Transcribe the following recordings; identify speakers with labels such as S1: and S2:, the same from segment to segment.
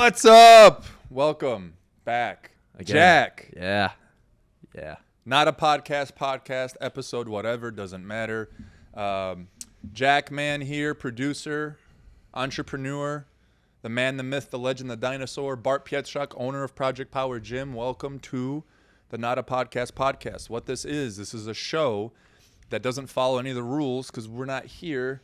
S1: What's up? Welcome back.
S2: Again.
S1: Jack.
S2: Yeah.
S1: Not a podcast, episode, whatever, doesn't matter. Jack Man here, producer, entrepreneur, the man, the myth, the legend, the dinosaur, Bart Pietrzak, owner of Project Power Gym. Welcome to the Not a Podcast. What this is a show that doesn't follow any of the rules because we're not here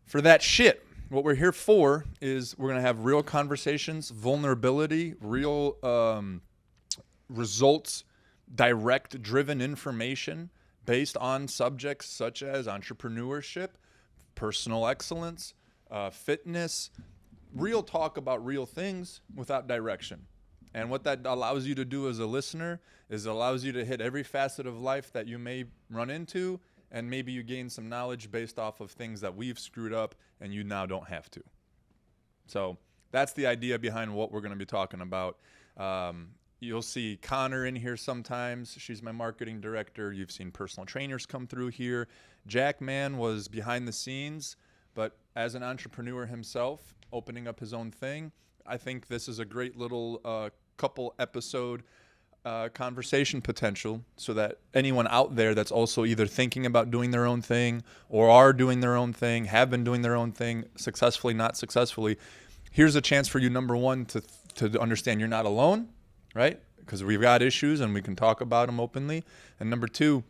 S1: for that shit. What we're here for is we're going to have real conversations, vulnerability, real results, direct-driven information based on subjects such as entrepreneurship, personal excellence, fitness, real talk about real things without direction. And what that allows you to do as a listener is it allows you to hit every facet of life that you may run into, and maybe you gain some knowledge based off of things that we've screwed up and you now don't have to. So that's the idea behind what we're going to be talking about. You'll see Connor in here sometimes. She's my marketing director. You've seen personal trainers come through here. Jack Man was behind the scenes, but as an entrepreneur himself, opening up his own thing, I think this is a great little couple episode conversation potential so that anyone out there that's also either thinking about doing their own thing or are doing their own thing, have been doing their own thing successfully, not successfully, here's a chance for you, number one, to understand you're not alone, right? Because we've got issues and we can talk about them openly. And number two,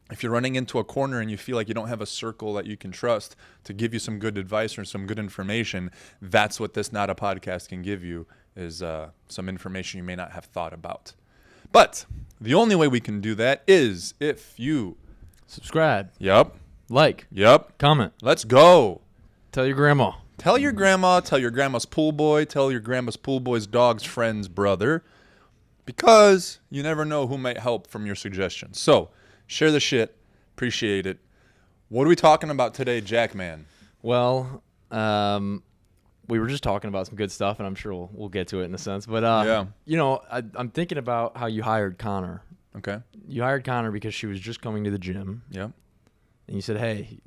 S1: if you're running into a corner and you feel like you don't have a circle that you can trust to give you some good advice or some good information, that's what this Not a Podcast can give you, is some information you may not have thought about. But the only way we can do that is if you
S2: Subscribe.
S1: Yep.
S2: Like.
S1: Yep.
S2: Comment.
S1: Let's go.
S2: Tell your grandma.
S1: Tell your grandma, tell your grandma's pool boy, tell your grandma's pool boy's dog's friend's brother, because you never know who might help from your suggestions. So share the shit. Appreciate it. What are we talking about today, Jack Man?
S2: Well, we were just talking about some good stuff, and I'm sure we'll get to it in a sense. But,
S1: Yeah.
S2: you know, I'm thinking about how you hired Connor.
S1: Okay.
S2: You hired Connor because she was just coming to the gym.
S1: Yep.
S2: And you said, hey,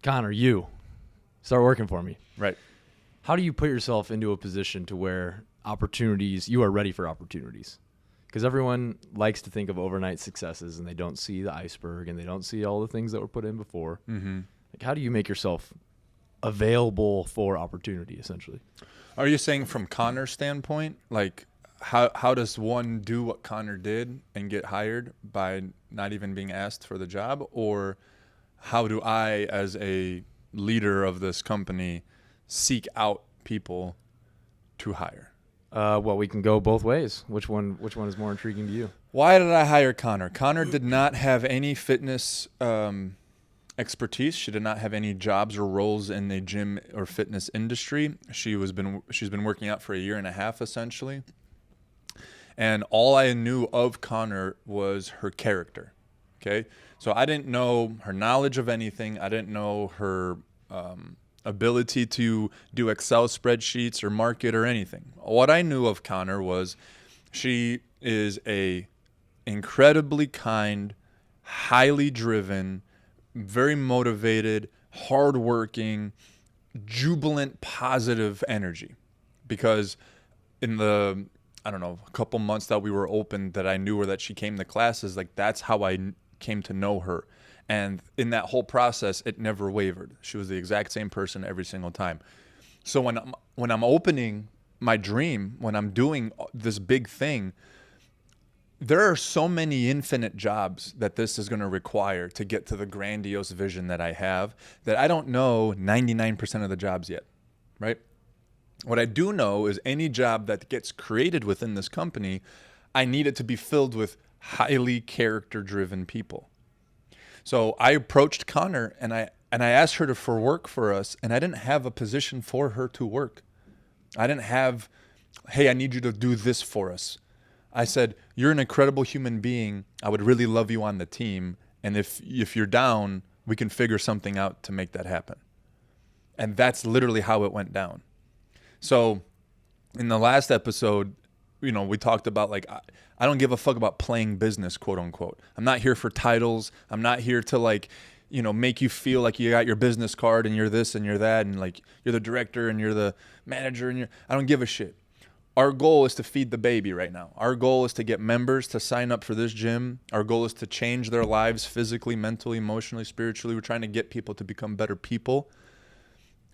S2: Connor, you start working for me.
S1: Right.
S2: How do you put yourself into a position to where you are ready for opportunities? Because everyone likes to think of overnight successes, and they don't see the iceberg, and they don't see all the things that were put in before.
S1: Mm-hmm.
S2: Like, how do you make yourself available for opportunity, essentially?
S1: Are you saying from Connor's standpoint, like how does one do what Connor did and get hired by not even being asked for the job? Or how do I, as a leader of this company, seek out people to hire?
S2: Well, we can go both ways. Which one is more intriguing to you?
S1: Why did I hire Connor? Connor did not have any fitness expertise. She did not have any jobs or roles in the gym or fitness industry. She's been working out for 1.5 years, essentially. And all I knew of Connor was her character. Okay? So I didn't know her knowledge of anything. I didn't know her ability to do Excel spreadsheets or market or anything. What I knew of Connor was she is a incredibly kind, highly driven, very motivated, hardworking, jubilant, positive energy. Because in the, a couple months that we were open, that I knew her, that she came to classes, like that's how I came to know her. And in that whole process, it never wavered. She was the exact same person every single time. So when I'm opening my dream, when I'm doing this big thing, there are so many infinite jobs that this is going to require to get to the grandiose vision that I have, that I don't know 99% of the jobs yet, right? What I do know is any job that gets created within this company, I need it to be filled with highly character-driven people. So I approached Connor and I asked her for work for us, and I didn't have a position for her to work. I didn't have, hey, I need you to do this for us. I said, you're an incredible human being. I would really love you on the team. And if you're down, we can figure something out to make that happen. And that's literally how it went down. So in the last episode, we talked about, like, I don't give a fuck about playing business, quote unquote. I'm not here for titles. I'm not here to, like, make you feel like you got your business card and you're this and you're that and like you're the director and you're the manager and I don't give a shit. Our goal is to feed the baby right now. Our goal is to get members to sign up for this gym. Our goal is to change their lives physically, mentally, emotionally, spiritually. We're trying to get people to become better people.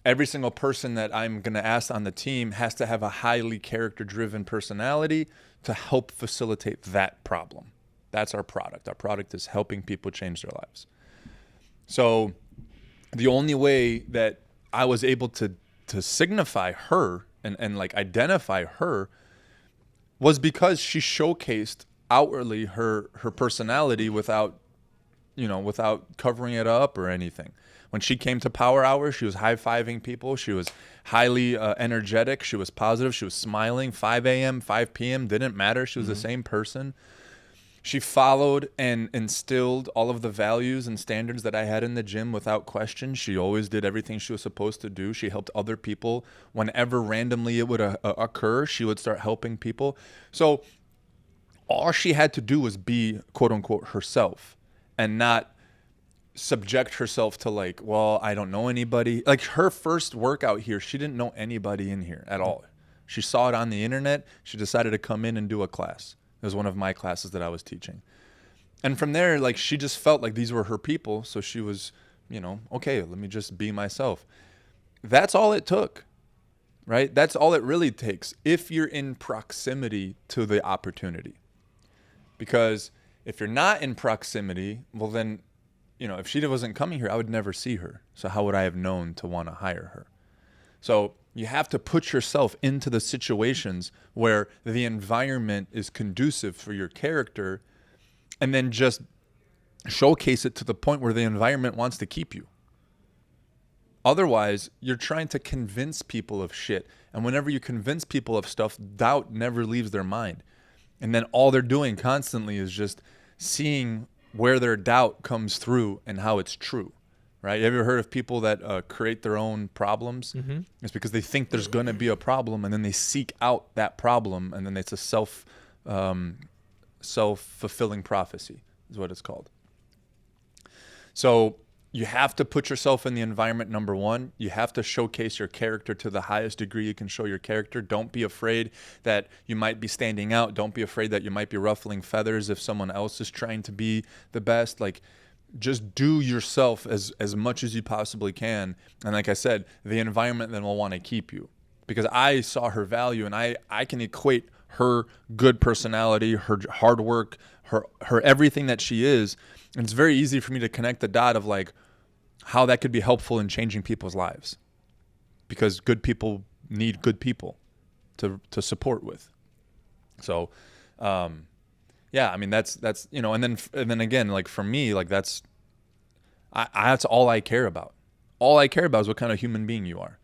S1: Every single person that I'm going to ask on the team has to have a highly character-driven personality to help facilitate that problem. That's our product. Our product is helping people change their lives. So the only way that I was able to signify her and like identify her was because she showcased outwardly her personality without covering it up or anything. When she came to Power Hour, she was high-fiving people. She was highly energetic. She was positive. She was smiling. 5 a.m., 5 p.m., didn't matter. She was the same person. She followed and instilled all of the values and standards that I had in the gym without question. She always did everything she was supposed to do. She helped other people. Whenever randomly it would occur, she would start helping people. So all she had to do was be, quote unquote, herself and not subject herself to like, well, I don't know anybody. Like her first workout here, she didn't know anybody in here at all. She saw it on the internet. She decided to come in and do a class. It was one of my classes that I was teaching. And from there, like she just felt like these were her people. So she was, okay, let me just be myself. That's all it took, right? That's all it really takes if you're in proximity to the opportunity. Because if you're not in proximity, well then, if she wasn't coming here, I would never see her. So how would I have known to want to hire her? So you have to put yourself into the situations where the environment is conducive for your character and then just showcase it to the point where the environment wants to keep you. Otherwise, you're trying to convince people of shit. And whenever you convince people of stuff, doubt never leaves their mind. And then all they're doing constantly is just seeing where their doubt comes through and how it's true. Right? Have you ever heard of people that create their own problems? Mm-hmm. It's because they think there's going to be a problem, and then they seek out that problem, and then it's a self-fulfilling prophecy is what it's called. So you have to put yourself in the environment, number one. You have to showcase your character to the highest degree you can show your character. Don't be afraid that you might be standing out. Don't be afraid that you might be ruffling feathers if someone else is trying to be the best. Like, just do yourself as much as you possibly can. And like I said, the environment then will want to keep you. Because I saw her value, and I can equate her good personality, her hard work, her everything that she is. And it's very easy for me to connect the dot of like how that could be helpful in changing people's lives. Because good people need good people to support with. So, yeah, I mean that's and then again, like for me, like that's all I care about. All I care about is what kind of human being you are.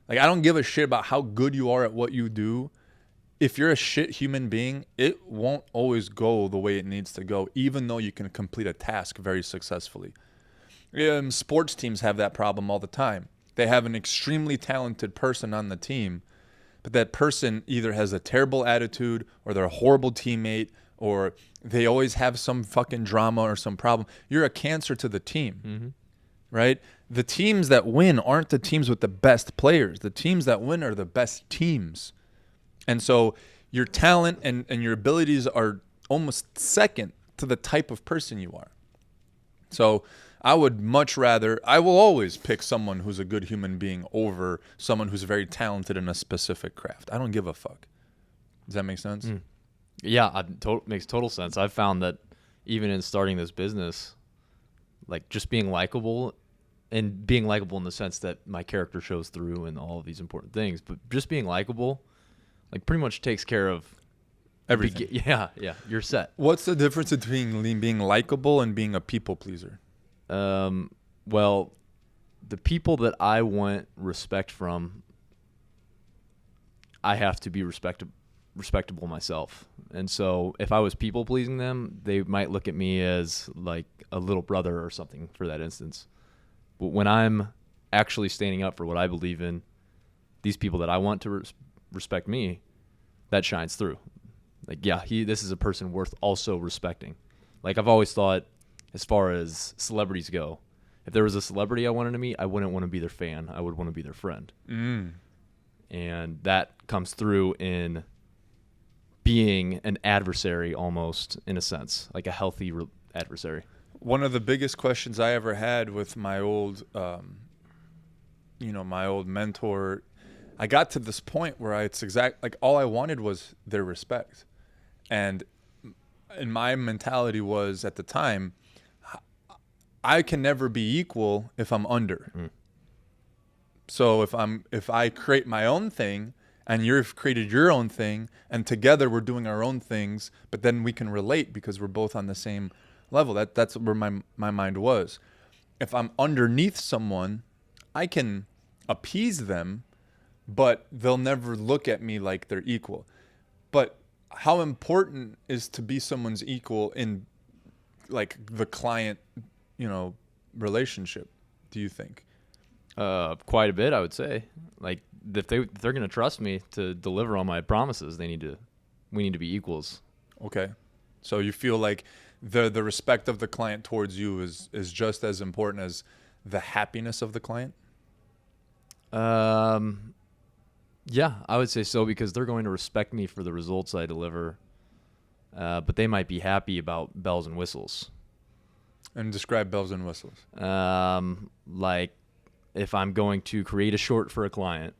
S1: Like I don't give a shit about how good you are at what you do. If you're a shit human being, it won't always go the way it needs to go, even though you can complete a task very successfully. Sports teams have that problem all the time. They have an extremely talented person on the team, but that person either has a terrible attitude or they're a horrible teammate or they always have some fucking drama or some problem. You're a cancer to the team, right? The teams that win aren't the teams with the best players. The teams that win are the best teams. And so your talent and your abilities are almost second to the type of person you are. So I will always pick someone who's a good human being over someone who's very talented in a specific craft. I don't give a fuck. Does that make sense?
S2: Yeah, makes total sense. I've found that even in starting this business, like just being likable and being likable in the sense that my character shows through and all of these important things, but just being likable, like pretty much takes care of
S1: everything.
S2: Yeah, you're set.
S1: What's the difference between being likable and being a people pleaser?
S2: Well, the people that I want respect from, I have to be respectable myself. And so if I was people pleasing them, they might look at me as like a little brother or something for that instance. But when I'm actually standing up for what I believe in, these people that I want to respect me, that shines through. Like, yeah, this is a person worth also respecting. Like I've always thought, as far as celebrities go, If there was a celebrity I wanted to meet, I wouldn't want to be their fan. I would want to be their friend. And that comes through in being an adversary almost, in a sense, like a healthy adversary.
S1: One of the biggest questions I ever had with my old, my old mentor, I got to this point where all I wanted was their respect. And my mentality was at the time, I can never be equal if I'm under. So if I create my own thing and you've created your own thing and together we're doing our own things, but then we can relate because we're both on the same level. That's where my mind was. If I'm underneath someone, I can appease them, but they'll never look at me like they're equal. But how important is to be someone's equal in like the client, relationship, do you think?
S2: Quite a bit, I would say. Like if they're going to trust me to deliver on my promises, we need to be equals.
S1: Okay. So you feel like the respect of the client towards you is just as important as the happiness of the client?
S2: Yeah, I would say so, because they're going to respect me for the results I deliver. But they might be happy about bells and whistles.
S1: And describe bells and whistles.
S2: Like if I'm going to create a short for a client,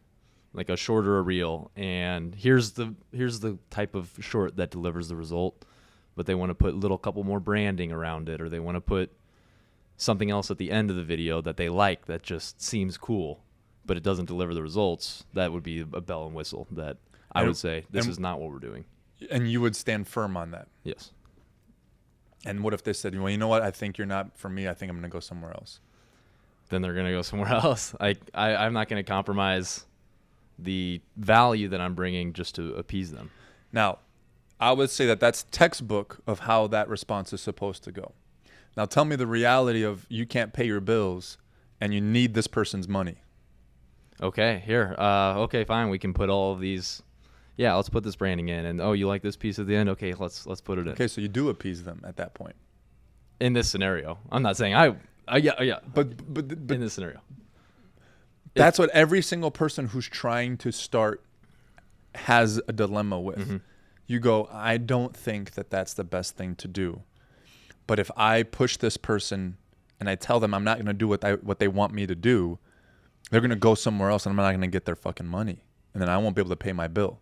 S2: like a short or a reel, and here's the type of short that delivers the result, but they want to put a couple more branding around it, or they want to put something else at the end of the video that they like that just seems cool, but it doesn't deliver the results. That would be a bell and whistle that I would say this is not what we're doing. And
S1: you would stand firm on that?
S2: Yes.
S1: And what if they said, well, you know what? I think you're not for me. I think I'm going to go somewhere else.
S2: Then they're going to go somewhere else. I'm not going to compromise the value that I'm bringing just to appease them.
S1: Now, I would say that that's textbook of how that response is supposed to go. Now, tell me the reality of you can't pay your bills and you need this person's money.
S2: Okay, here. Okay, fine. We can put all of these. Yeah, let's put this branding in. And, oh, you like this piece at the end? Okay, let's put it in.
S1: Okay, so you do appease them at that point.
S2: In this scenario. I'm not saying yeah. But in this scenario.
S1: That's what every single person who's trying to start has a dilemma with. Mm-hmm. You go, I don't think that that's the best thing to do. But if I push this person and I tell them I'm not going to do what they want me to do, they're going to go somewhere else and I'm not going to get their fucking money. And then I won't be able to pay my bill.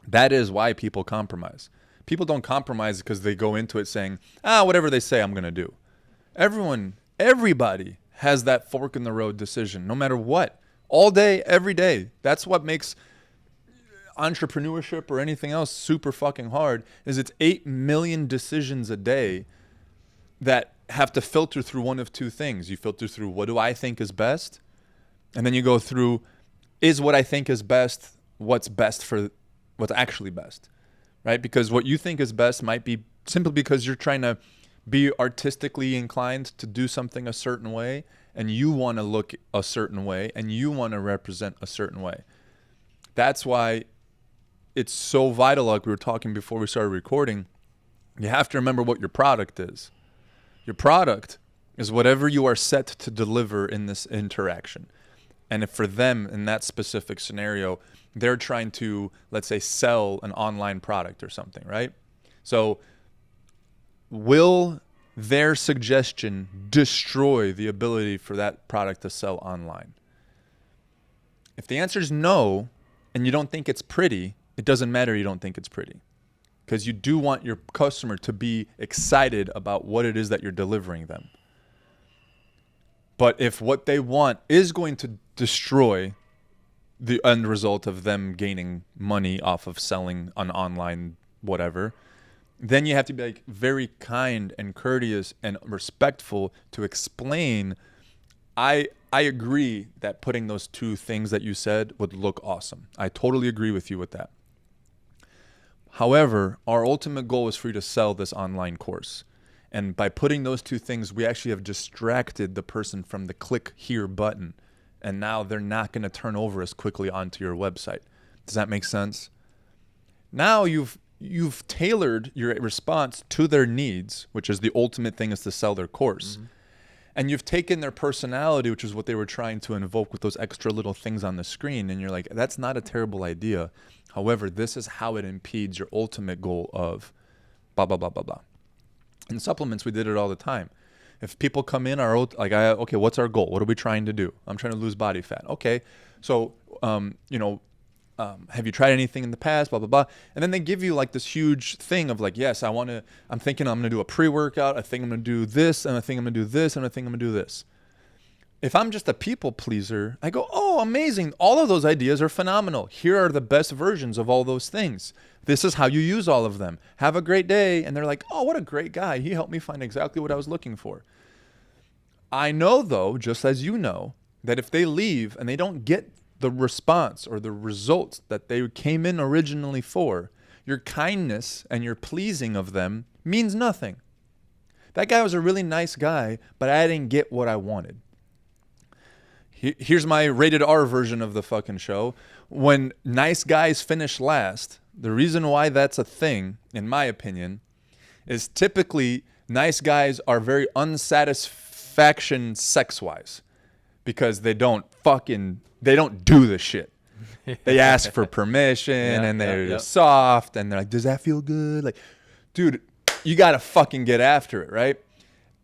S1: That is why people compromise. People don't compromise because they go into it saying, whatever they say, I'm going to do. Everybody has that fork in the road decision, no matter what, all day, every day. That's what makes entrepreneurship or anything else super fucking hard, is it's 8 million decisions a day that have to filter through one of two things. You filter through, what do I think is best? And then you go through, is what I think is best what's best for what's actually best, right? Because what you think is best might be simply because you're trying to be artistically inclined to do something a certain way, and you want to look a certain way, and you want to represent a certain way. That's why it's so vital, like we were talking before we started recording, you have to remember what your product is. Your product is whatever you are set to deliver in this interaction. And if for them, in that specific scenario, they're trying to, let's say, sell an online product or something, right? So will their suggestion destroy the ability for that product to sell online? If the answer is no, and you don't think it's pretty, it doesn't matter you don't think it's pretty. Because you do want your customer to be excited about what it is that you're delivering them. But if what they want is going to destroy the end result of them gaining money off of selling an online whatever, then you have to be like very kind and courteous and respectful to explain, I agree that putting those two things that you said would look awesome. I totally agree with you with that. However, our ultimate goal is for you to sell this online course. And by putting those two things, we actually have distracted the person from the click here button. And now they're not going to turn over as quickly onto your website. Does that make sense? Now you've tailored your response to their needs, which is the ultimate thing, is to sell their course. Mm-hmm. And you've taken their personality, which is what they were trying to invoke with those extra little things on the screen, and you're like, that's not a terrible idea. However, this is how it impedes your ultimate goal of blah, blah, blah, blah, blah. In supplements, we did it all the time. If people come in, okay, what's our goal? What are we trying to do? I'm trying to lose body fat. Okay, so, have you tried anything in the past? Blah, blah, blah. And then they give you like this huge thing of like, yes, I'm thinking I'm going to do a pre-workout. I think I'm going to do this, and I think I'm going to do this, and I think I'm going to do this. If I'm just a people pleaser, I go, oh, amazing. All of those ideas are phenomenal. Here are the best versions of all those things. This is how you use all of them. Have a great day. And they're like, oh, what a great guy. He helped me find exactly what I was looking for. I know, though, just as you know, that if they leave and they don't get the response or the results that they came in originally for, your kindness and your pleasing of them means nothing. That guy was a really nice guy, but I didn't get what I wanted. Here's my rated R version of the fucking show. When nice guys finish last, the reason why that's a thing, in my opinion, is typically nice guys are very unsatisfaction sex-wise because they don't do the shit. They ask for permission and they're just soft and they're like, does that feel good? Like, dude, you got to fucking get after it, right?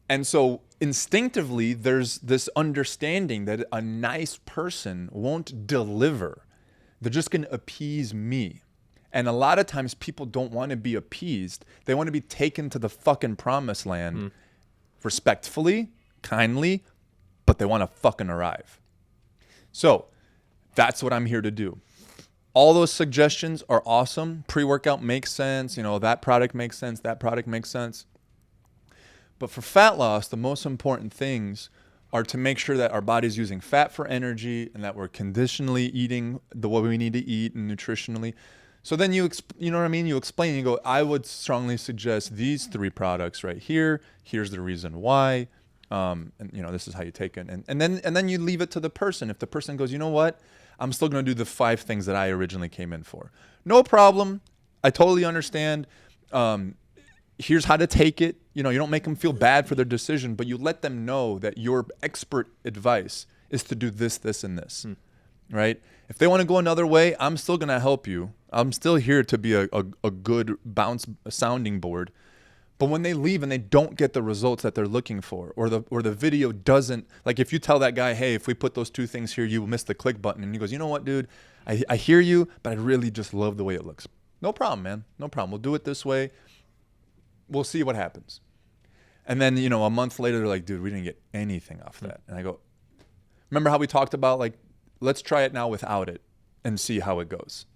S1: And so instinctively, there's this understanding that a nice person won't deliver. They're just going to appease me. And a lot of times people don't want to be appeased. They want to be taken to the fucking promised land respectfully, kindly, but they want to fucking arrive. So that's what I'm here to do. All those suggestions are awesome. Pre-workout makes sense. That product makes sense. That product makes sense. But for fat loss, the most important things are to make sure that our body's using fat for energy and that we're conditionally eating what we need to eat and nutritionally. So then you know what I mean? You explain, you go, I would strongly suggest these 3 products right here. Here's the reason why. And this is how you take it. And then you leave it to the person. If the person goes, you know what? I'm still going to do the 5 things that I originally came in for. No problem. I totally understand. Here's how to take it. You don't make them feel bad for their decision, but you let them know that your expert advice is to do this, this, and this, right? If they want to go another way, I'm still going to help you. I'm still here to be a good sounding board. But when they leave and they don't get the results that they're looking for, or the video doesn't, like if you tell that guy, hey, if we put those 2 things here, you miss the click button. And he goes, you know what, dude, I hear you, but I really just love the way it looks. No problem, man. No problem. We'll do it this way. We'll see what happens. And then, a month later, they're like, dude, we didn't get anything off that. And I go, remember how we talked about, like, let's try it now without it and see how it goes.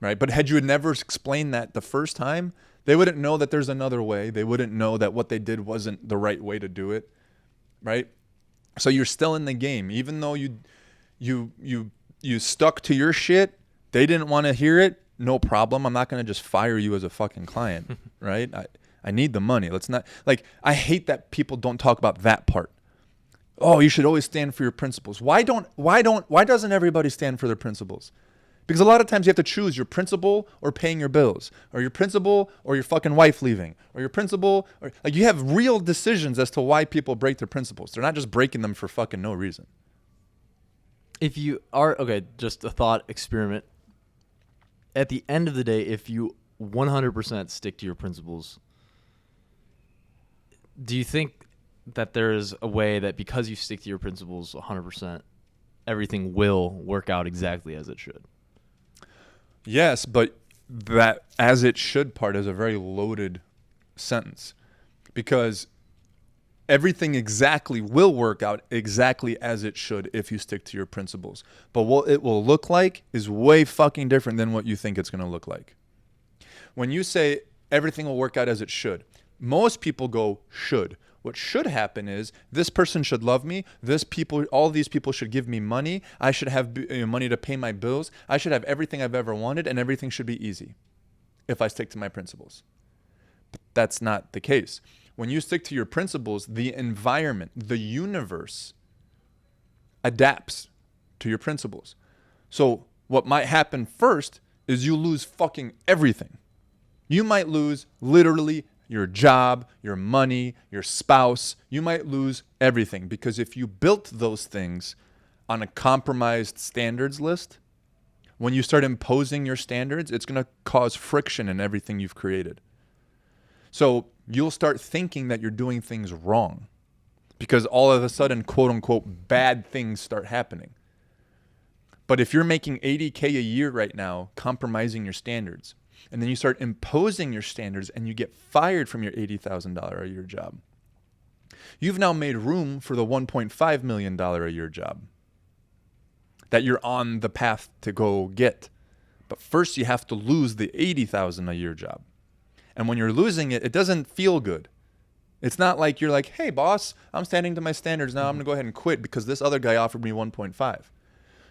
S1: Right? But had you never explained that the first time, they wouldn't know that there's another way. They wouldn't know that what they did wasn't the right way to do it. Right? So you're still in the game. Even though you stuck to your shit, they didn't want to hear it. No problem. I'm not going to just fire you as a fucking client, right? I need the money. Let's not, like, I hate that people don't talk about that part. Oh, you should always stand for your principles. Why doesn't everybody stand for their principles? Because a lot of times you have to choose your principle or paying your bills, or your principle or your fucking wife leaving, or your principle, or like you have real decisions as to why people break their principles. They're not just breaking them for fucking no reason.
S2: If you are, okay, just a thought experiment. At the end of the day, if you 100% stick to your principles, do you think that there is a way that because you stick to your principles 100%, everything will work out exactly as it should?
S1: Yes, but that as it should part is a very loaded sentence, because everything exactly will work out exactly as it should if you stick to your principles. But what it will look like is way fucking different than what you think it's going to look like. When you say everything will work out as it should, most people go should. What should happen is this person should love me. All these people should give me money. I should have money to pay my bills. I should have everything I've ever wanted, and everything should be easy if I stick to my principles. But that's not the case. When you stick to your principles, the environment, the universe adapts to your principles. So what might happen first is you lose fucking everything. You might lose literally your job, your money, your spouse. You might lose everything, because if you built those things on a compromised standards list, when you start imposing your standards, it's going to cause friction in everything you've created. So you'll start thinking that you're doing things wrong, because all of a sudden, quote unquote, bad things start happening. But if you're making $80K a year right now, compromising your standards, and then you start imposing your standards and you get fired from your $80,000 a year job, you've now made room for the $1.5 million a year job that you're on the path to go get. But first you have to lose the $80,000 a year job. And when you're losing it, it doesn't feel good. It's not like you're like, hey boss, I'm standing to my standards now, I'm gonna go ahead and quit because this other guy offered me 1.5.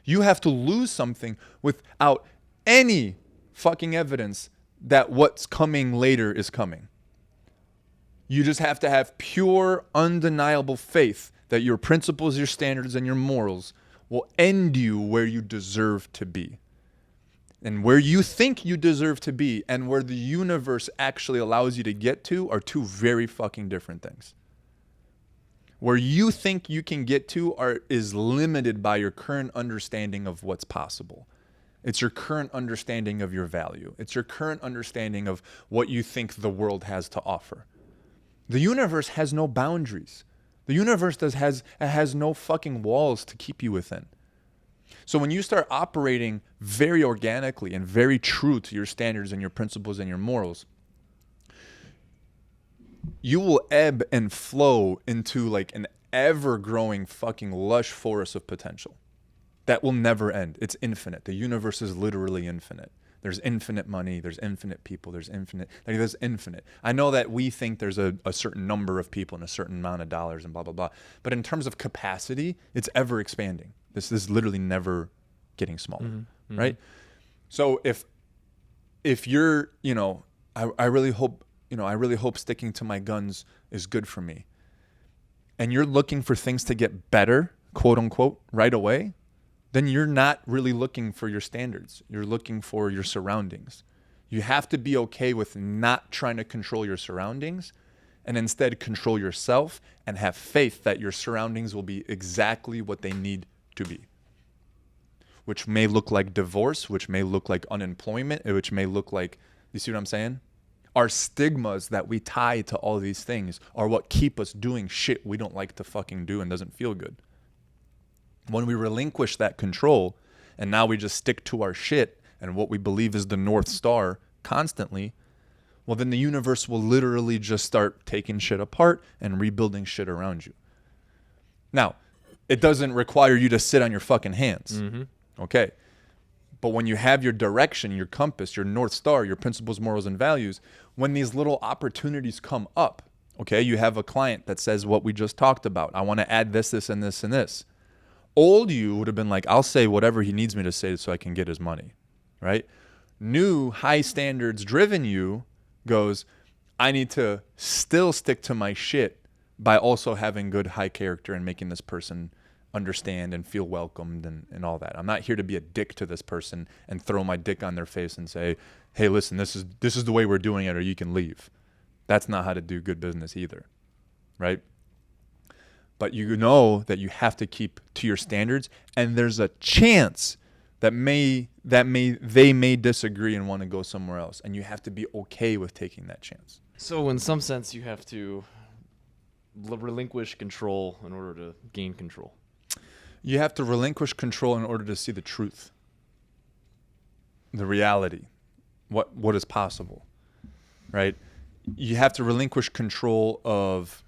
S1: You have to lose something without any fucking evidence that what's coming later is coming. You just have to have pure, undeniable faith that your principles, your standards, and your morals will end you where you deserve to be. And where you think you deserve to be and where the universe actually allows you to get to are two very fucking different things. Where you think you can get to is limited by your current understanding of what's possible. It's your current understanding of your value. It's your current understanding of what you think the world has to offer. The universe has no boundaries. The universe has no fucking walls to keep you within. So when you start operating very organically and very true to your standards and your principles and your morals, you will ebb and flow into like an ever-growing fucking lush forest of potential that will never end. It's infinite. The universe is literally infinite. There's infinite money. There's infinite people. There's infinite. I know that we think there's a certain number of people and a certain amount of dollars and blah, blah, blah. But in terms of capacity, it's ever expanding. This is literally never getting smaller, right? So if you're, I really hope sticking to my guns is good for me, and you're looking for things to get better, quote unquote, right away, then you're not really looking for your standards. You're looking for your surroundings. You have to be okay with not trying to control your surroundings and instead control yourself and have faith that your surroundings will be exactly what they need to be, which may look like divorce, which may look like unemployment, which may look like, you see what I'm saying? Our stigmas that we tie to all these things are what keep us doing shit we don't like to fucking do and doesn't feel good. When we relinquish that control and now we just stick to our shit and what we believe is the North Star constantly, well, then the universe will literally just start taking shit apart and rebuilding shit around you. Now, it doesn't require you to sit on your fucking hands. Okay. But when you have your direction, your compass, your North Star, your principles, morals, and values, when these little opportunities come up, okay, you have a client that says what we just talked about. I want to add this, this, and this, and this. Old you would have been like, I'll say whatever he needs me to say so I can get his money, right? New, high standards driven you goes, I need to still stick to my shit by also having good high character and making this person understand and feel welcomed and all that. I'm not here to be a dick to this person and throw my dick on their face and say, hey, listen, this is the way we're doing it or you can leave. That's not how to do good business either, right? But you know that you have to keep to your standards, and there's a chance that they may disagree and want to go somewhere else, and you have to be okay with taking that chance.
S2: So in some sense, you have to relinquish control in order to gain control.
S1: You have to relinquish control in order to see the truth, the reality, what is possible, right? You have to relinquish control of,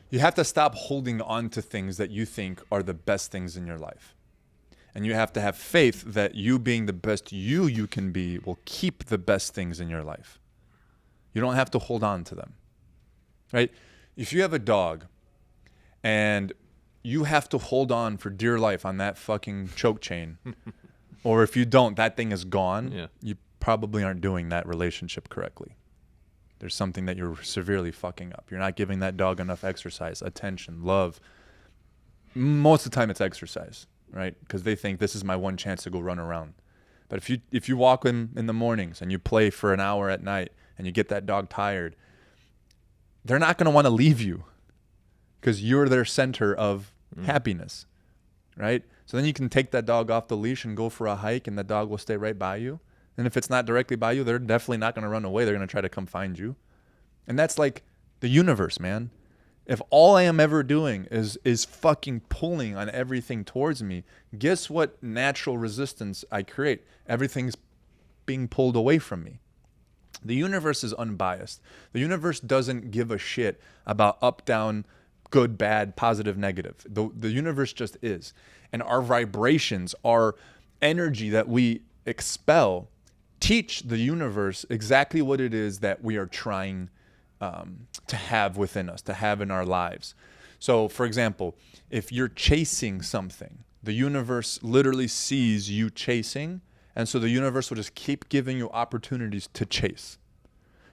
S1: you have to stop holding on to things that you think are the best things in your life. And you have to have faith that you being the best you can be will keep the best things in your life. You don't have to hold on to them, right? If you have a dog and you have to hold on for dear life on that fucking choke chain, or if you don't, that thing is gone, you probably aren't doing that relationship correctly. There's something that you're severely fucking up. You're not giving that dog enough exercise, attention, love. Most of the time it's exercise, right? Because they think this is my one chance to go run around. But if you walk in the mornings and you play for an hour at night and you get that dog tired, they're not going to want to leave you because you're their center of happiness, right? So then you can take that dog off the leash and go for a hike, and the dog will stay right by you. And if it's not directly by you, they're definitely not going to run away. They're going to try to come find you. And that's like the universe, man. If all I am ever doing is fucking pulling on everything towards me, guess what natural resistance I create? Everything's being pulled away from me. The universe is unbiased. The universe doesn't give a shit about up, down, good, bad, positive, negative. The universe just is. And our vibrations, our energy that we expel, teach the universe exactly what it is that we are trying to have within us, to have in our lives. So, for example, if you're chasing something, the universe literally sees you chasing, and so the universe will just keep giving you opportunities to chase.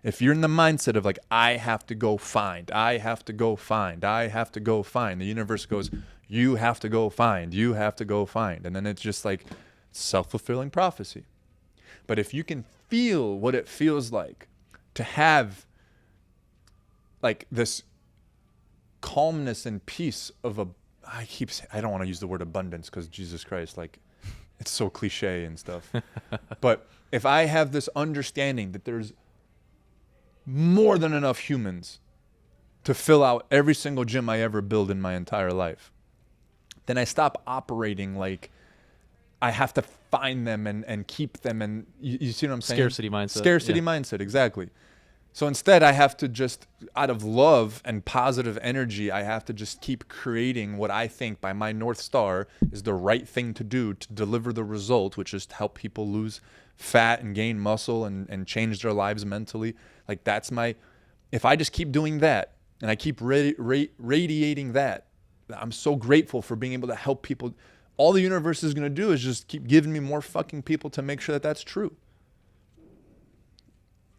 S1: If you're in the mindset of like, I have to go find, I have to go find, I have to go find, the universe goes, you have to go find, you have to go find. And then it's just like self-fulfilling prophecy. But if you can feel what it feels like to have like this calmness and peace of I don't want to use the word abundance because Jesus Christ, like it's so cliche and stuff. But if I have this understanding that there's more than enough humans to fill out every single gym I ever build in my entire life, then I stop operating like I have to find them and keep them. And you see what I'm saying?
S2: Scarcity mindset.
S1: Scarcity mindset, exactly. So instead, I have to just, out of love and positive energy, I have to just keep creating what I think by my North Star is the right thing to do to deliver the result, which is to help people lose fat and gain muscle and change their lives mentally. Like that's if I just keep doing that and I keep radiating that, I'm so grateful for being able to help people. All the universe is going to do is just keep giving me more fucking people to make sure that that's true.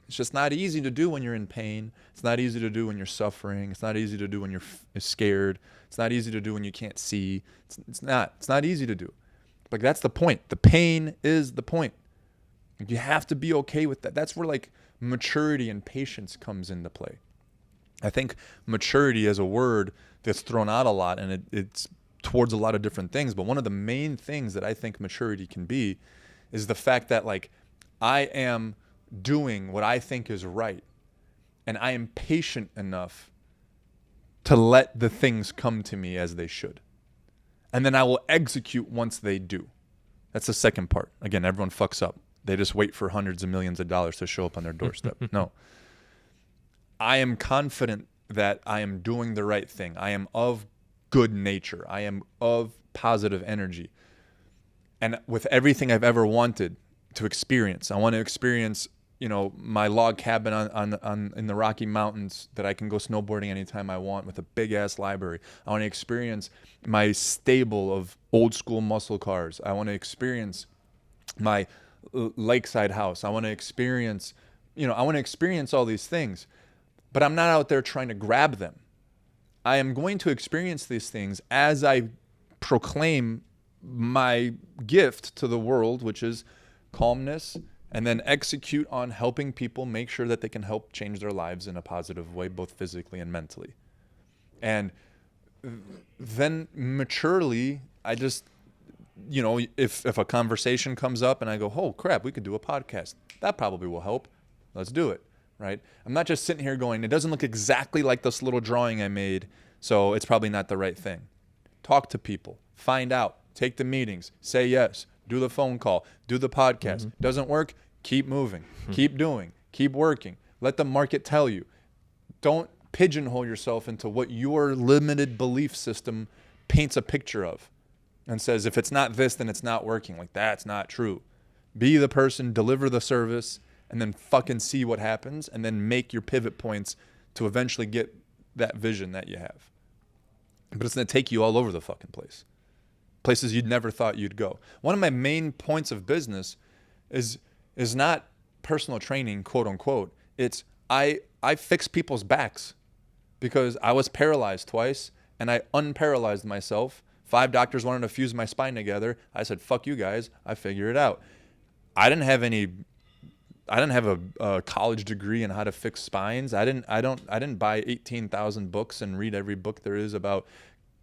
S1: It's just not easy to do when you're in pain. It's not easy to do when you're suffering. It's not easy to do when you're scared. It's not easy to do when you can't see. It's not easy to do. Like that's the point. The pain is the point. You have to be okay with that. That's where like maturity and patience comes into play. I think maturity as a word that's thrown out a lot, and it's towards a lot of different things. But one of the main things that I think maturity can be is the fact that like I am doing what I think is right, and I am patient enough to let the things come to me as they should, and then I will execute once they do. That's the second part. Again, everyone fucks up. They just wait for hundreds of millions of dollars to show up on their doorstep. No, I am confident that I am doing the right thing. I am of good nature. I am of positive energy, and with everything I've ever wanted to experience, I want to experience my log cabin on in the Rocky Mountains that I can go snowboarding anytime I want with a big ass library. I want to experience my stable of old school muscle cars. I want to experience my lakeside house. I want to experience, all these things, but I'm not out there trying to grab them. I am going to experience these things as I proclaim my gift to the world, which is calmness, and then execute on helping people make sure that they can help change their lives in a positive way, both physically and mentally. And then maturely, I just, if a conversation comes up and I go, oh crap, we could do a podcast. That probably will help. Let's do it, right? I'm not just sitting here going, it doesn't look exactly like this little drawing I made, so it's probably not the right thing. Talk to people, find out, take the meetings, say yes. Do the phone call, do the podcast. Mm-hmm. Doesn't work, keep moving, keep doing, keep working. Let the market tell you. Don't pigeonhole yourself into what your limited belief system paints a picture of and says, if it's not this, then it's not working. Like, that's not true. Be the person, deliver the service, and then fucking see what happens, and then make your pivot points to eventually get that vision that you have. But it's going to take you all over the fucking place. Places you'd never thought you'd go. One of my main points of business is not personal training, quote unquote. It's I fix people's backs because I was paralyzed twice and I unparalyzed myself. 5 doctors wanted to fuse my spine together. I said, fuck you guys. I figured it out. I didn't have a college degree in how to fix spines. I didn't buy 18,000 books and read every book there is about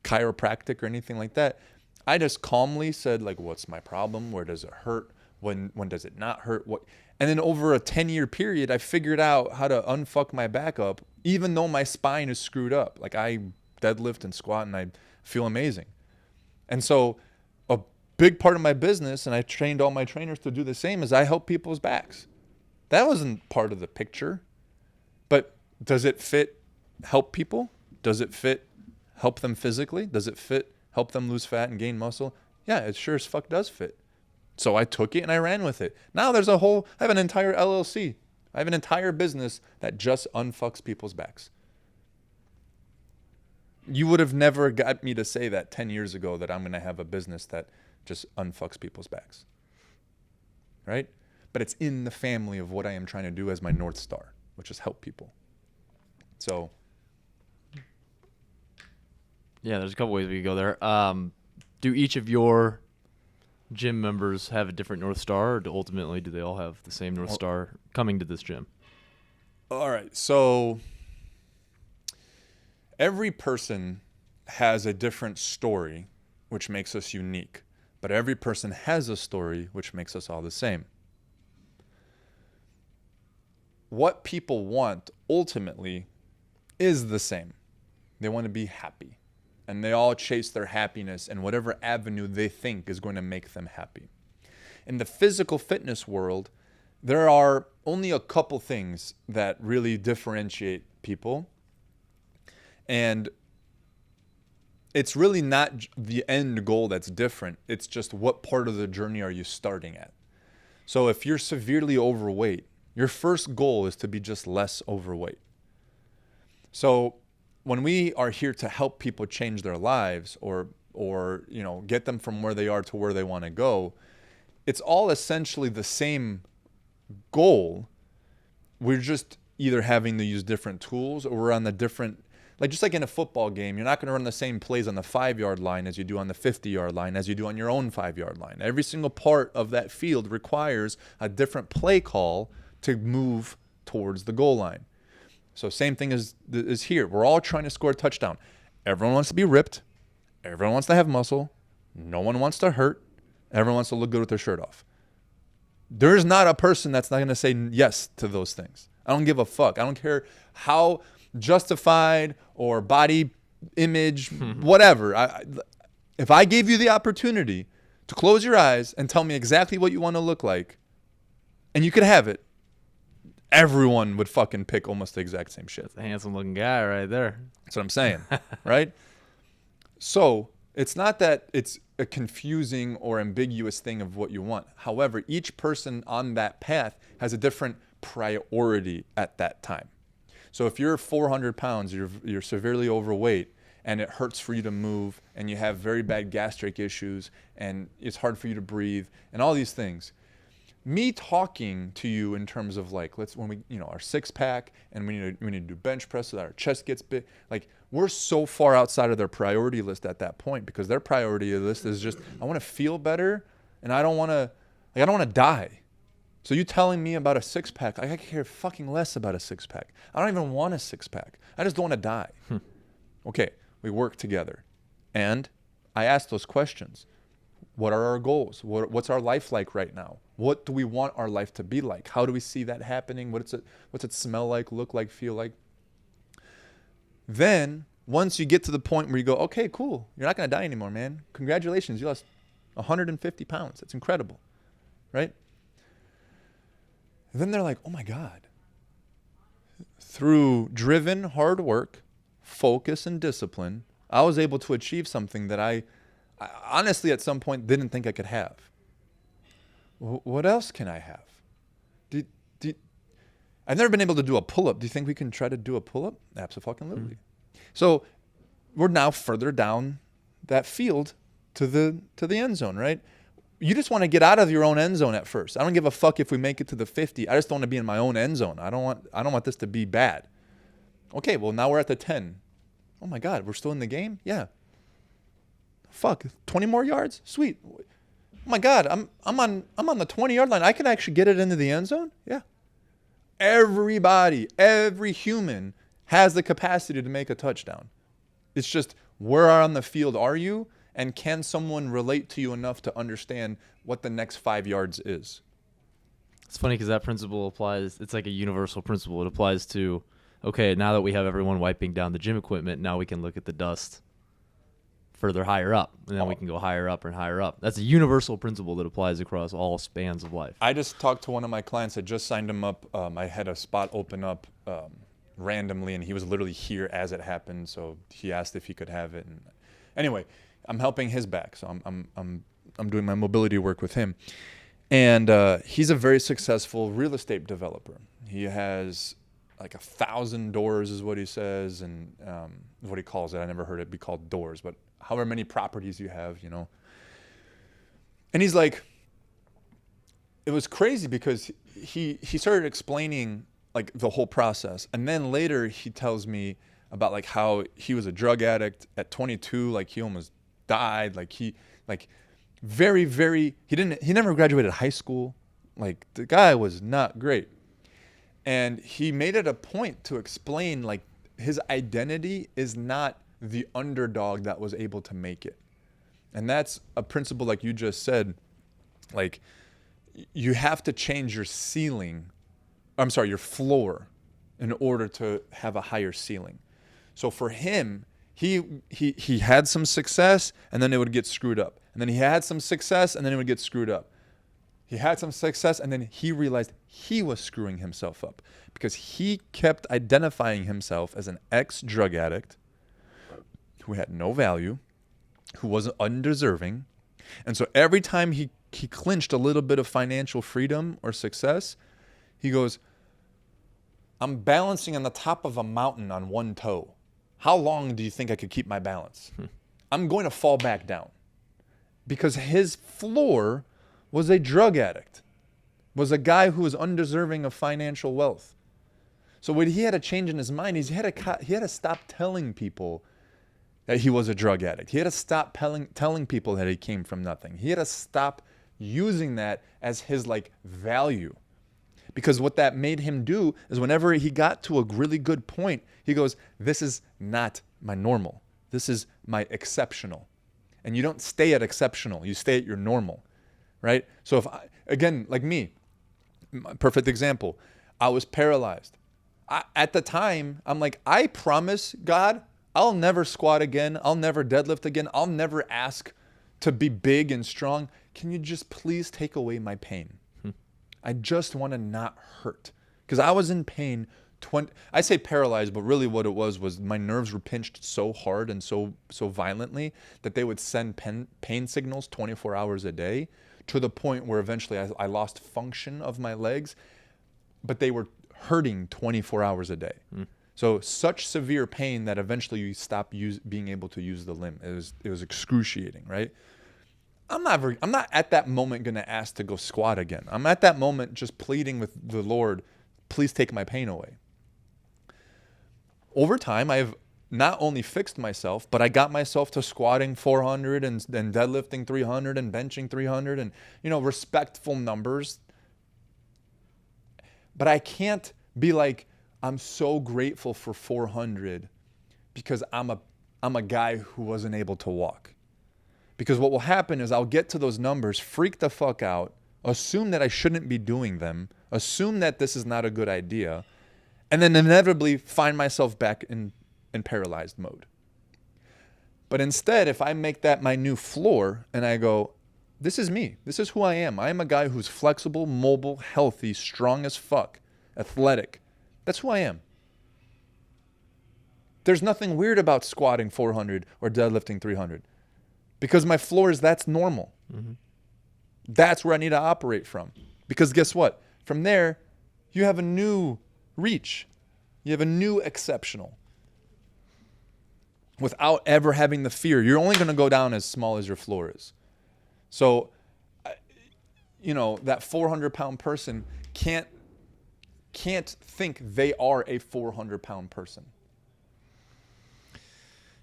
S1: chiropractic or anything like that. I just calmly said, like, what's my problem? Where does it hurt? When does it not hurt? What? And then over a 10-year period, I figured out how to unfuck my back up, even though my spine is screwed up. Like, I deadlift and squat and I feel amazing. And so a big part of my business, and I trained all my trainers to do the same, is I help people's backs. That wasn't part of the picture. But does it fit help people? Does it fit help them physically? Does it fit help them lose fat and gain muscle? Yeah, it sure as fuck does fit. So I took it and I ran with it. Now I have an entire LLC. I have an entire business that just unfucks people's backs. You would have never got me to say that 10 years ago, that I'm going to have a business that just unfucks people's backs. Right? But it's in the family of what I am trying to do as my North Star, which is help people. So.
S2: Yeah, there's a couple ways we could go there. Do each of your gym members have a different North Star, or ultimately do they all have the same North Star coming to this gym?
S1: All right. So every person has a different story, which makes us unique. But every person has a story, which makes us all the same. What people want ultimately is the same. They want to be happy. And they all chase their happiness in whatever avenue they think is going to make them happy. In the physical fitness world, there are only a couple things that really differentiate people. And it's really not the end goal that's different. It's just what part of the journey are you starting at. So if you're severely overweight, your first goal is to be just less overweight. So when we are here to help people change their lives or get them from where they are to where they want to go, it's all essentially the same goal. We're just either having to use different tools, or we're on the different, like just like in a football game, you're not going to run the same plays on the 5-yard line as you do on the 50-yard line, as you do on your own 5-yard line. Every single part of that field requires a different play call to move towards the goal line. So same thing is here. We're all trying to score a touchdown. Everyone wants to be ripped. Everyone wants to have muscle. No one wants to hurt. Everyone wants to look good with their shirt off. There's not a person that's not going to say yes to those things. I don't give a fuck. I don't care how justified or body image, whatever. If I gave you the opportunity to close your eyes and tell me exactly what you want to look like, and you could have it, everyone would fucking pick almost the exact same shit.
S2: That's a handsome looking guy right there.
S1: That's what I'm saying, right? So it's not that it's a confusing or ambiguous thing of what you want. However, each person on that path has a different priority at that time. So if you're 400 pounds, you're severely overweight, and it hurts for you to move, and you have very bad gastric issues, and it's hard for you to breathe, and all these things. Me talking to you in terms of like, when we, our 6-pack, and we need to do bench press so that our chest gets big. Like, we're so far outside of their priority list at that point, because their priority list is just, I want to feel better, and I don't want to die. So you telling me about a 6-pack, I care fucking less about a 6-pack. I don't even want a 6-pack. I just don't want to die. Okay, we work together, and I ask those questions. What are our goals? What's our life like right now? What do we want our life to be like? How do we see that happening? What's it smell like, look like, feel like? Then, once you get to the point where you go, okay, cool. You're not going to die anymore, man. Congratulations. You lost 150 pounds. That's incredible, right? And then they're like, oh my God. Through driven hard work, focus, and discipline, I was able to achieve something that I honestly at some point didn't think I could have. What else can I have? I've never been able to do a pull-up. Do you think we can try to do a pull-up? Absolutely. So we're now further down that field to the end zone, right? You just want to get out of your own end zone at first. I don't give a fuck if we make it to the 50. I just don't want to be in my own end zone. I don't want this to be bad. Okay, well now we're at the 10. Oh my God, we're still in the game? Yeah. Fuck, 20 more yards? Sweet. Oh my God, I'm on the 20-yard line. I can actually get it into the end zone? Yeah. Everybody, every human has the capacity to make a touchdown. It's just, where on the field are you, and can someone relate to you enough to understand what the next 5 yards is?
S2: It's funny because that principle applies. It's like a universal principle. It applies to, okay, now that we have everyone wiping down the gym equipment, now we can look at the dust further higher up, and then we can go higher up and higher up. That's a universal principle that applies across all spans of life.
S1: I just talked to one of my clients. I just signed him up. I had a spot open up randomly, and he was literally here as it happened. So he asked if he could have it. And anyway, I'm helping his back, so I'm doing my mobility work with him. And he's a very successful real estate developer. He has like 1,000 doors is what he says, and what he calls it. I never heard it be called doors, but however many properties you have, you know. And he's like, it was crazy because he started explaining like the whole process. And then later he tells me about like how he was a drug addict at 22, like he almost died. Like he he never graduated high school. Like the guy was not great. And he made it a point to explain like his identity is not the underdog that was able to make it. And that's a principle, like you just said, like you have to change your your floor in order to have a higher ceiling. So for him, he had some success and then it would get screwed up. And then he had some success and then it would get screwed up. He had some success and then he realized he was screwing himself up because he kept identifying himself as an ex-drug addict who had no value, who was undeserving. And so every time he clinched a little bit of financial freedom or success, he goes, I'm balancing on the top of a mountain on one toe. How long do you think I could keep my balance? I'm going to fall back down. Because his floor was a drug addict, was a guy who was undeserving of financial wealth. So when he had a change in his mind, he had to stop telling people that he was a drug addict. He had to stop telling people that he came from nothing. He had to stop using that as his like value. Because what that made him do is whenever he got to a really good point, he goes, this is not my normal. This is my exceptional. And you don't stay at exceptional. You stay at your normal, right? So again, like me, perfect example, I was paralyzed. At the time, I'm like, I promise God, I'll never squat again. I'll never deadlift again. I'll never ask to be big and strong. Can you just please take away my pain? I just want to not hurt. Because I was in pain. I say paralyzed, but really what it was my nerves were pinched so hard and so violently that they would send pain signals 24 hours a day to the point where eventually I lost function of my legs, but they were hurting 24 hours a day. So such severe pain that eventually you stop being able to use the limb. It was excruciating, right? I'm not at that moment going to ask to go squat again. I'm at that moment just pleading with the Lord, please take my pain away. Over time, I've not only fixed myself, but I got myself to squatting 400 and deadlifting 300 and benching 300 and, respectful numbers. But I can't be like, I'm so grateful for 400 because I'm a guy who wasn't able to walk. Because what will happen is I'll get to those numbers, freak the fuck out, assume that I shouldn't be doing them, assume that this is not a good idea, and then inevitably find myself back in paralyzed mode. But instead, if I make that my new floor and I go, this is me, this is who I am. I am a guy who's flexible, mobile, healthy, strong as fuck, athletic. That's who I am. There's nothing weird about squatting 400 or deadlifting 300. Because my floor that's normal. Mm-hmm. That's where I need to operate from. Because guess what? From there, you have a new reach. You have a new exceptional. Without ever having the fear. You're only going to go down as small as your floor is. So, that 400-pound person can't think they are a 400-pound person.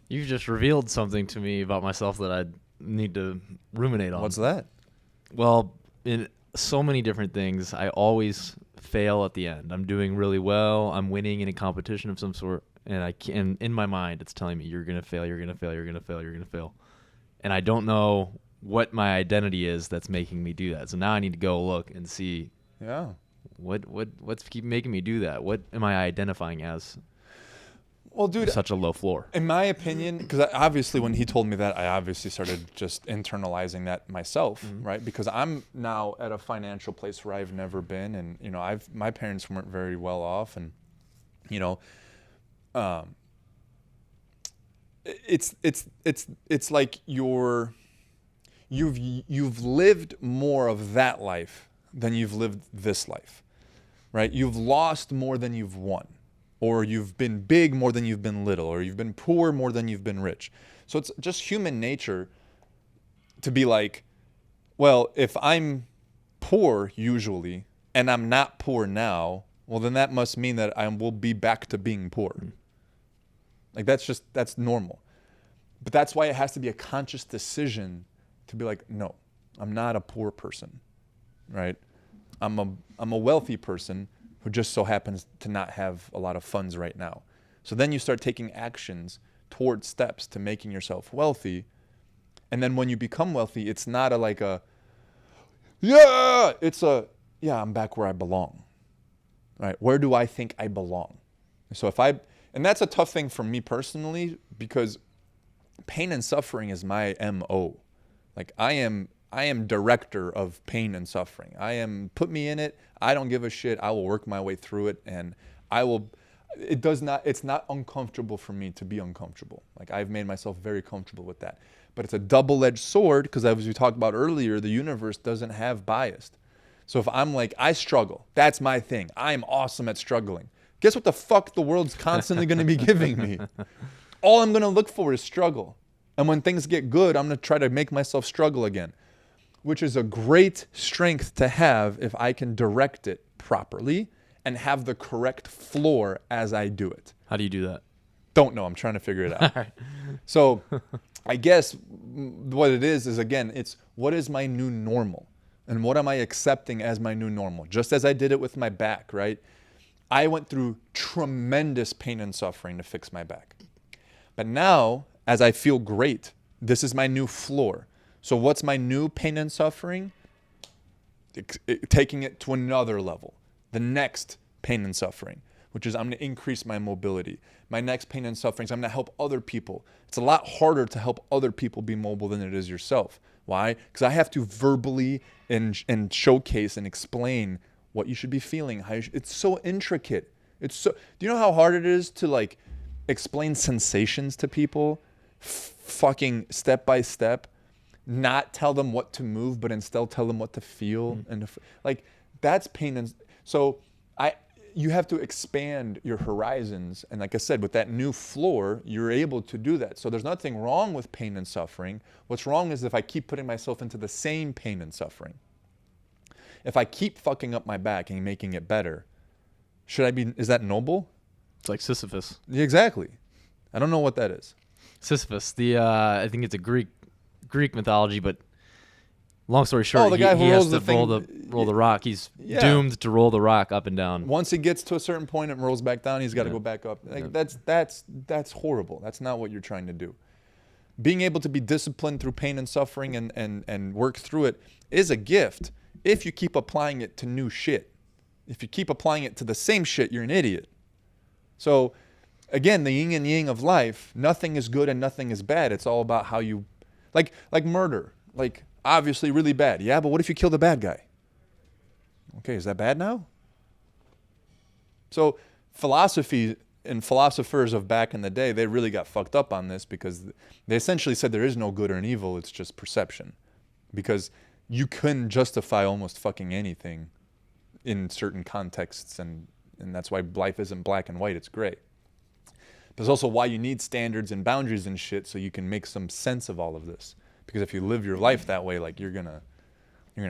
S2: You've just revealed something to me about myself that I need to ruminate on.
S1: What's that?
S2: Well, so many different things. I always fail at the end. I'm doing really well. I'm winning in a competition of some sort, and I can, in my mind, it's telling me you're gonna fail, you're gonna fail, you're gonna fail, you're gonna fail, and I don't know what my identity is that's making me do that. So now I need to go look and see
S1: Yeah.
S2: what's keep making me do that. What am I identifying as
S1: Well, dude,
S2: such a low floor?
S1: in my opinion, because obviously when he told me that, I obviously started just internalizing that myself, right? Because I'm now at a financial place where I've never been, and you know, my parents weren't very well off, and you know, it's like you've lived more of that life than you've lived this life, right? You've lost more than you've won. Or you've been big more than you've been little, or you've been poor more than you've been rich. So it's just human nature to be like, well, if I'm poor usually, and I'm not poor now, well, then that must mean that I will be back to being poor. Like that's normal. But that's why it has to be a conscious decision to be like, no, I'm not a poor person, right? I'm a wealthy person who just so happens to not have a lot of funds right now. So then you start taking actions towards steps to making yourself wealthy. And then when you become wealthy, it's not yeah, I'm back where I belong, right? Where do I think I belong? So and that's a tough thing for me personally, because pain and suffering is my MO. Like I am director of pain and suffering. Put me in it. I don't give a shit. I will work my way through it, and it's not uncomfortable for me to be uncomfortable. Like I've made myself very comfortable with that. But it's a double-edged sword, because as we talked about earlier, the universe doesn't have bias. So if I'm like, I struggle, that's my thing. I'm awesome at struggling. Guess what the fuck the world's constantly going to be giving me? All I'm going to look for is struggle. And when things get good, I'm going to try to make myself struggle again, which is a great strength to have if I can direct it properly and have the correct floor as I do it.
S2: How do you do that?
S1: Don't know. I'm trying to figure it out. So I guess what it is again, it's what is my new normal? And what am I accepting as my new normal? Just as I did it with my back, right? I went through tremendous pain and suffering to fix my back. But now, as I feel great, this is my new floor. So what's my new pain and suffering? Taking it to another level. The next pain and suffering, which is I'm going to increase my mobility. My next pain and suffering is I'm going to help other people. It's a lot harder to help other people be mobile than it is yourself. Why? Because I have to verbally and showcase and explain what you should be feeling. It's so intricate. Do you know how hard it is to like explain sensations to people, fucking step by step? Not tell them what to move, but instead tell them what to feel. And like that's pain. And so you have to expand your horizons. And like I said, with that new floor, you're able to do that. So there's nothing wrong with pain and suffering. What's wrong is if I keep putting myself into the same pain and suffering. If I keep fucking up my back and making it better, is that noble?
S2: It's like Sisyphus.
S1: Yeah, exactly. I don't know what that is.
S2: Sisyphus, I think it's a Greek mythology, but long story short,
S1: the guy who
S2: he has
S1: rolls
S2: to
S1: the
S2: roll the rock. He's
S1: Yeah.
S2: doomed to roll the rock up and down.
S1: Once he gets to a certain point and rolls back down, he's got to go back up. Like that's horrible. That's not what you're trying to do. Being able to be disciplined through pain and suffering and work through it is a gift if you keep applying it to new shit. If you keep applying it to the same shit, you're an idiot. So again, the yin and yang of life, nothing is good and nothing is bad. It's all about how you like murder. Like obviously really bad. Yeah, but what if you kill the bad guy? Okay, is that bad now? So philosophy and philosophers of back in the day, they really got fucked up on this because they essentially said there is no good or an evil, it's just perception. Because you couldn't justify almost fucking anything in certain contexts, and that's why life isn't black and white, it's gray. But it's also why you need standards and boundaries and shit so you can make some sense of all of this. Because if you live your life that way, like you're gonna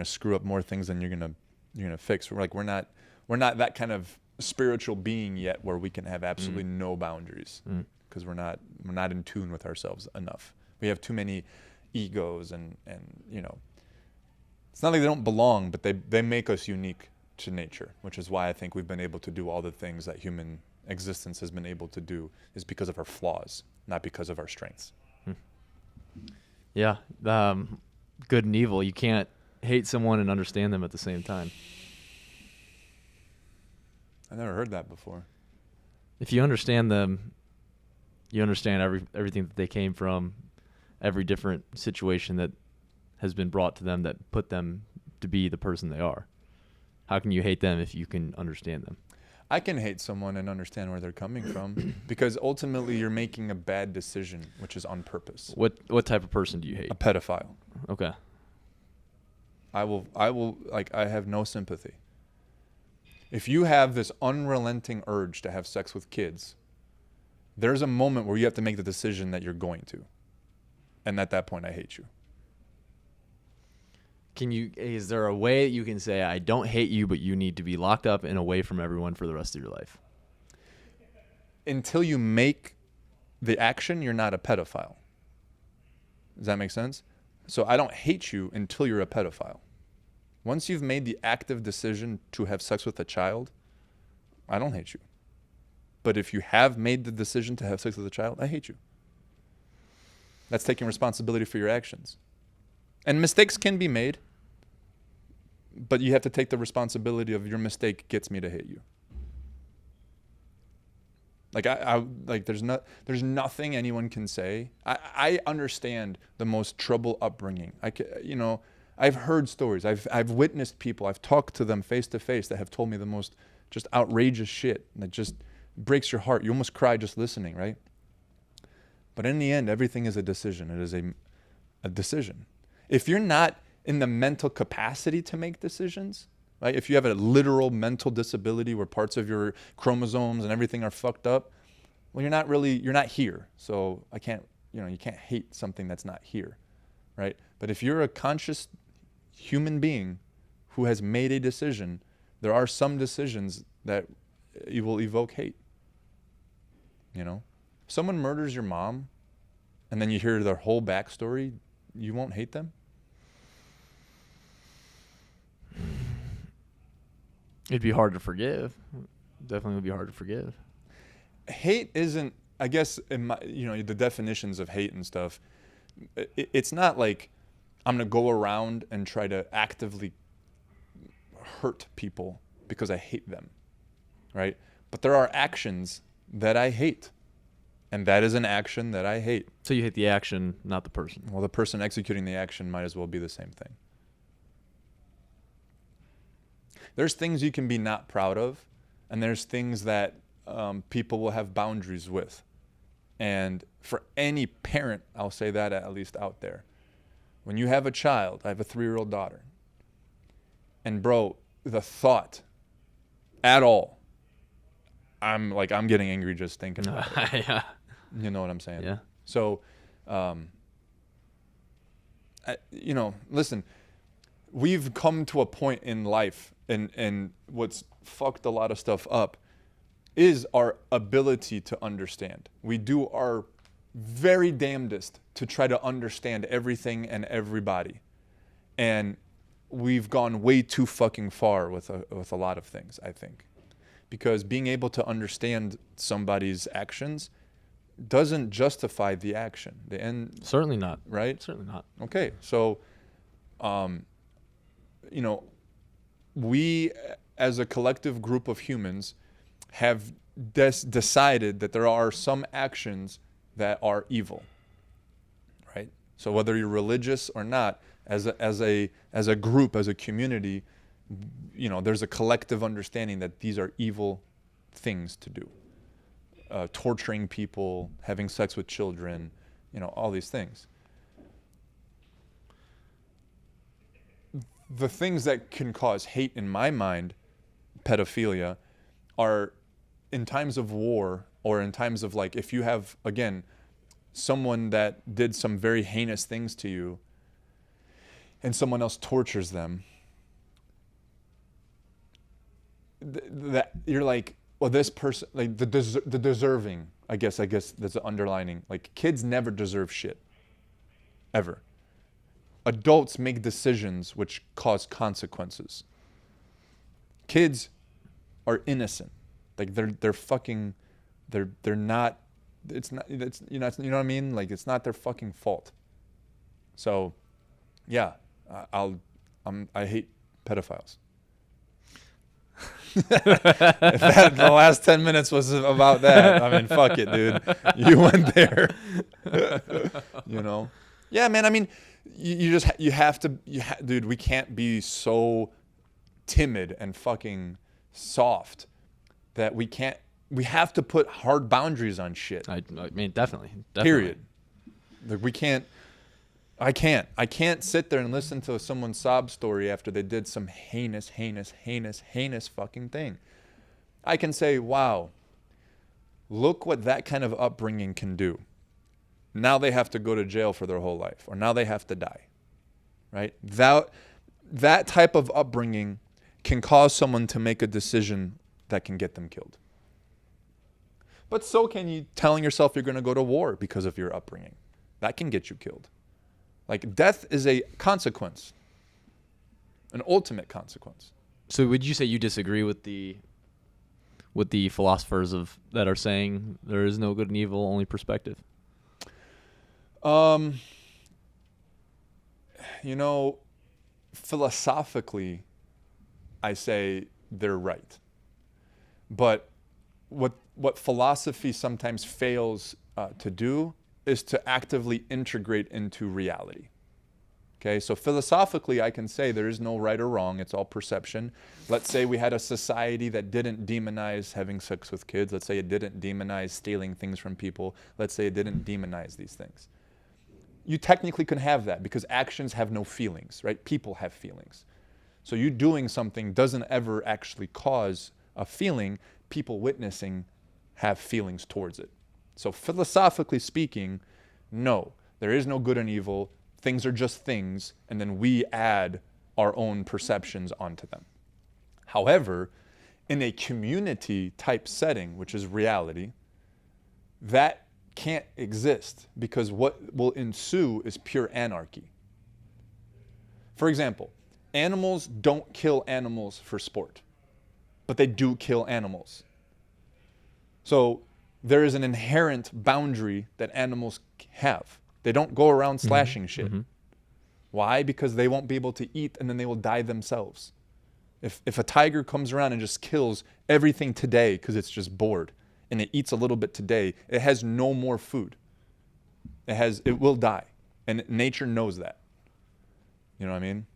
S1: screw up more things than you're gonna fix. We're not that kind of spiritual being yet where we can have absolutely no boundaries because we're not in tune with ourselves enough. We have too many egos and It's not like they don't belong, but they make us unique to nature, which is why I think we've been able to do all the things that human existence has been able to do, is because of our flaws, not because of our strengths.
S2: Yeah. Good and evil. You can't hate someone and understand them at the same time.
S1: I never heard that before.
S2: If you understand them, you understand everything that they came from, every different situation that has been brought to them that put them to be the person they are. How can you hate them if you can understand them?
S1: I can hate someone and understand where they're coming from because ultimately you're making a bad decision, which is on purpose.
S2: What type of person do you hate?
S1: A pedophile.
S2: Okay.
S1: I will I have no sympathy. If you have this unrelenting urge to have sex with kids, there's a moment where you have to make the decision that you're going to. And at that point, I hate you.
S2: Is there a way that you can say, I don't hate you, but you need to be locked up and away from everyone for the rest of your life?
S1: Until you make the action, you're not a pedophile. Does that make sense? So I don't hate you until you're a pedophile. Once you've made the active decision to have sex with a child, I don't hate you. But if you have made the decision to have sex with a child, I hate you. That's taking responsibility for your actions. And mistakes can be made, but you have to take the responsibility of your mistake gets me to hate you. Like there's nothing anyone can say. I understand the most troubled upbringing. I've heard stories. I've witnessed people. I've talked to them face to face that have told me the most just outrageous shit that just breaks your heart. You almost cry just listening, right? But in the end, everything is a decision. It is a decision. If you're not in the mental capacity to make decisions, right? If you have a literal mental disability where parts of your chromosomes and everything are fucked up, well, you're not here. So you can't hate something that's not here, right? But if you're a conscious human being who has made a decision, there are some decisions that you will evoke hate. If someone murders your mom and then you hear their whole backstory, you won't hate them?
S2: It'd be hard to forgive. Definitely would be hard to forgive.
S1: Hate isn't, I guess, the definitions of hate and stuff, it's not like I'm going to go around and try to actively hurt people because I hate them, right? But there are actions that I hate. And that is an action that I hate.
S2: So you hate the action, not the person.
S1: Well, the person executing the action might as well be the same thing. There's things you can be not proud of, and there's things that people will have boundaries with. And for any parent, I'll say that at least out there. When you have a child, I have a 3-year-old daughter. And bro, the thought at all, I'm getting angry just thinking about it.
S2: Yeah.
S1: You know what I'm saying?
S2: Yeah.
S1: So, listen, we've come to a point in life, and what's fucked a lot of stuff up is our ability to understand. We do our very damnedest to try to understand everything and everybody. And we've gone way too fucking far with a lot of things, I think. Because being able to understand somebody's actions doesn't justify the action. The end.
S2: Certainly not.
S1: Right?
S2: Certainly not.
S1: Okay. So, we as a collective group of humans have decided that there are some actions that are evil. Right? So whether you're religious or not, as a group, as a community, there's a collective understanding that these are evil things to do. Torturing people, having sex with children, all these things. The things that can cause hate in my mind, pedophilia, are in times of war or in times of if you have, again, someone that did some very heinous things to you and someone else tortures them, that you're well, this person, the deserving, I guess that's the underlining. Kids never deserve shit, ever. Adults make decisions which cause consequences. Kids are innocent. Like they're fucking, they're not. It's not. It's you know what I mean. Like it's not their fucking fault. So, yeah, I hate pedophiles. If the last 10 minutes was about that, I mean, fuck it, dude. You went there. You know? Yeah, man. I mean, you have to, dude. We can't be so timid and fucking soft that we can't. We have to put hard boundaries on shit.
S2: I mean, definitely.
S1: Period. Like we can't. I can't sit there and listen to someone's sob story after they did some heinous fucking thing. I can say, wow, look what that kind of upbringing can do. Now they have to go to jail for their whole life, or now they have to die, right? That type of upbringing can cause someone to make a decision that can get them killed. But so can you telling yourself you're going to go to war because of your upbringing. That can get you killed. Like death is a consequence, an ultimate consequence.
S2: So would you say you disagree with the philosophers that are saying there is no good and evil, only perspective?
S1: You know, philosophically, I say they're right. But what philosophy sometimes fails to do is to actively integrate into reality. Okay, so philosophically, I can say there is no right or wrong. It's all perception. Let's say we had a society that didn't demonize having sex with kids. Let's say it didn't demonize stealing things from people. Let's say it didn't demonize these things. You technically can have that because actions have no feelings, right? People have feelings. So you doing something doesn't ever actually cause a feeling. People witnessing have feelings towards it. So philosophically speaking, no, there is no good and evil. Things are just things, and then we add our own perceptions onto them. However, in a community type setting, which is reality, that can't exist because what will ensue is pure anarchy. For example, animals don't kill animals for sport, but they do kill animals. So there is an inherent boundary that animals have. They don't go around slashing shit. Mm-hmm. Why? Because they won't be able to eat and then they will die themselves. If a tiger comes around and just kills everything today because it's just bored and it eats a little bit today, it has no more food. It will die. And nature knows that. You know what I mean?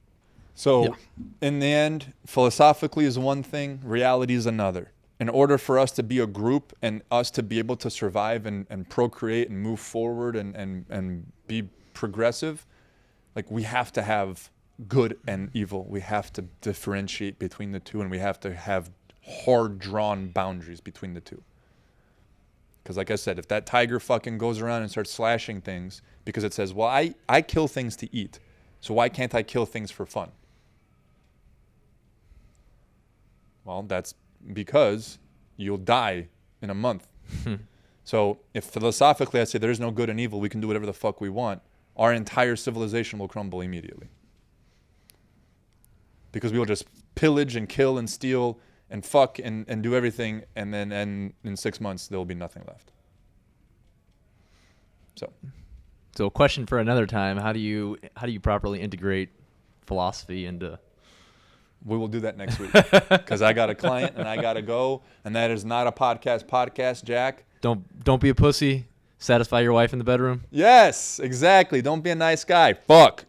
S1: So in the end, philosophically is one thing, reality is another. In order for us to be a group and us to be able to survive and procreate and move forward and be progressive, like we have to have good and evil. We have to differentiate between the two, and we have to have hard drawn boundaries between the two. Because like I said, if that tiger fucking goes around and starts slashing things because it says, well, I kill things to eat, so why can't I kill things for fun? Well, that's because you'll die in a month. So if philosophically I say there's no good and evil, we can do whatever the fuck we want, our entire civilization will crumble immediately. Because we will just pillage and kill and steal and fuck and do everything, and then in 6 months there will be nothing left. So
S2: a question for another time, how do you properly integrate philosophy into...
S1: We will do that next week because I got a client and I got to go, and that is not a podcast, Jack.
S2: Don't be a pussy. Satisfy your wife in the bedroom.
S1: Yes, exactly. Don't be a nice guy. Fuck.